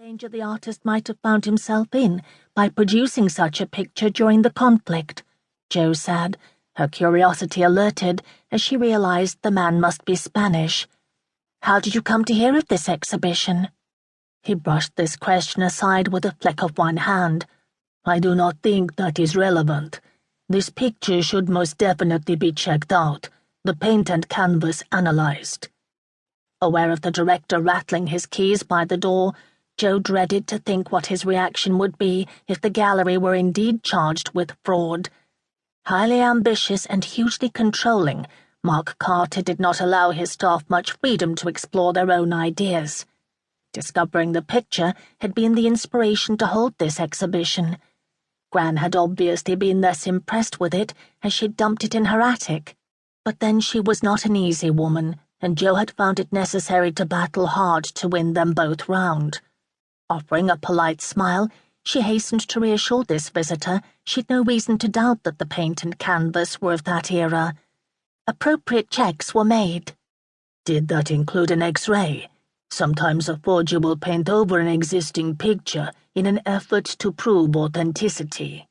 danger the artist might have found himself in by producing such a picture during the conflict, Jo said, her curiosity alerted as she realized the man must be Spanish. How did you come to hear of this exhibition? He brushed this question aside with a flick of one hand. I do not think that is relevant. This picture should most definitely be checked out, the paint and canvas analyzed. Aware of the director rattling his keys by the door, Jo dreaded to think what his reaction would be if the gallery were indeed charged with fraud. Highly ambitious and hugely controlling, Mark Carter did not allow his staff much freedom to explore their own ideas. Discovering the picture had been the inspiration to hold this exhibition. Gran had obviously been less impressed with it as she'd dumped it in her attic. But then she was not an easy woman, and Jo had found it necessary to battle hard to win them both round. Offering a polite smile, she hastened to reassure this visitor she'd no reason to doubt that the paint and canvas were of that era. Appropriate checks were made. Did that include an X-ray? Sometimes a forger will paint over an existing picture in an effort to prove authenticity.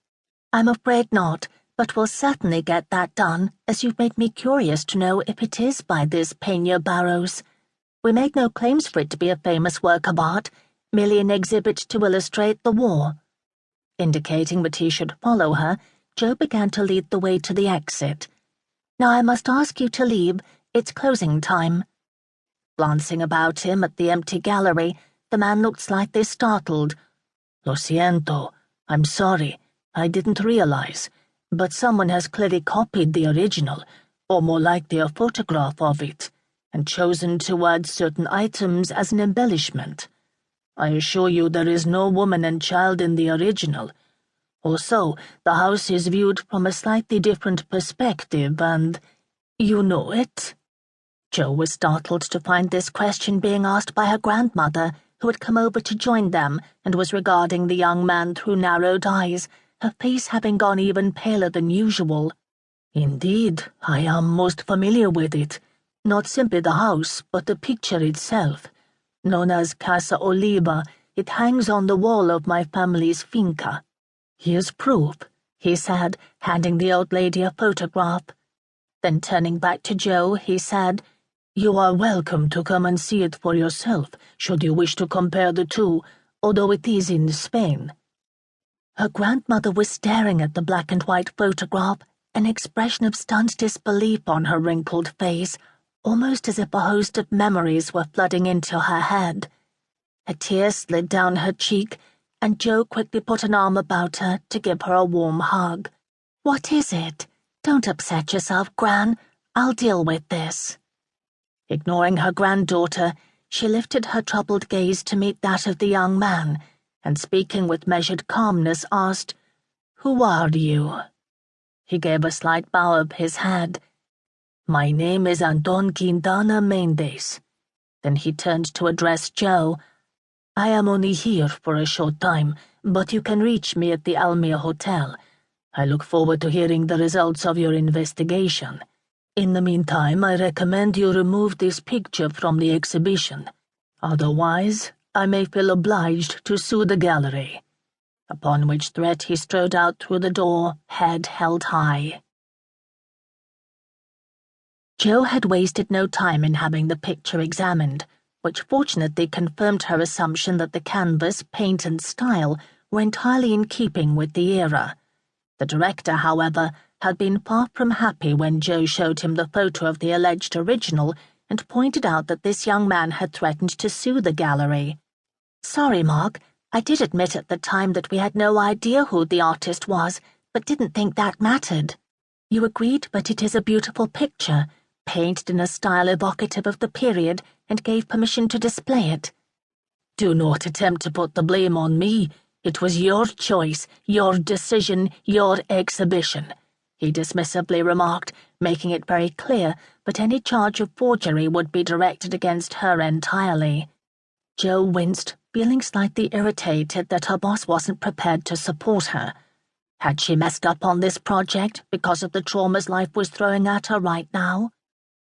I'm afraid not, but we'll certainly get that done, as you've made me curious to know if it is by this Peña Barros. We make no claims for it to be a famous work of art, merely an exhibit to illustrate the war. Indicating that he should follow her, Jo began to lead the way to the exit. Now I must ask you to leave, it's closing time. Glancing about him at the empty gallery, the man looked slightly startled. Lo siento, I'm sorry, I didn't realize, but someone has clearly copied the original, or more likely a photograph of it, and chosen to add certain items as an embellishment. I assure you there is no woman and child in the original. Also, the house is viewed from a slightly different perspective and... You know it? Jo was startled to find this question being asked by her grandmother, who had come over to join them and was regarding the young man through narrowed eyes, her face having gone even paler than usual. Indeed, I am most familiar with it. Not simply the house, but the picture itself. Known as Casa Oliva, it hangs on the wall of my family's finca. Here's proof, he said, handing the old lady a photograph. Then turning back to Jo, he said, You are welcome to come and see it for yourself, should you wish to compare the two, although it is in Spain. Her grandmother was staring at the black and white photograph, an expression of stunned disbelief on her wrinkled face, almost as if a host of memories were flooding into her head. A tear slid down her cheek, and Jo quickly put an arm about her to give her a warm hug. What is it? Don't upset yourself, Gran. I'll deal with this. Ignoring her granddaughter, she lifted her troubled gaze to meet that of the young man, and speaking with measured calmness asked, Who are you? He gave a slight bow of his head. My name is Anton Quintana Mendes. Then he turned to address Jo. I am only here for a short time, but you can reach me at the Almia Hotel. I look forward to hearing the results of your investigation. In the meantime, I recommend you remove this picture from the exhibition. Otherwise, I may feel obliged to sue the gallery. Upon which threat he strode out through the door, head held high. Jo had wasted no time in having the picture examined, which fortunately confirmed her assumption that the canvas, paint, and style were entirely in keeping with the era. The director, however, had been far from happy when Jo showed him the photo of the alleged original and pointed out that this young man had threatened to sue the gallery. Sorry, Mark, I did admit at the time that we had no idea who the artist was, but didn't think that mattered. You agreed, but it is a beautiful picture, painted in a style evocative of the period, and gave permission to display it. Do not attempt to put the blame on me. It was your choice, your decision, your exhibition, he dismissively remarked, making it very clear that any charge of forgery would be directed against her entirely. Jo winced, feeling slightly irritated that her boss wasn't prepared to support her. Had she messed up on this project because of the traumas life was throwing at her right now?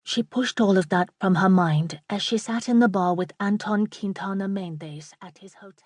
She pushed all of that from her mind as she sat in the bar with Anton Quintana Mendes at his hotel.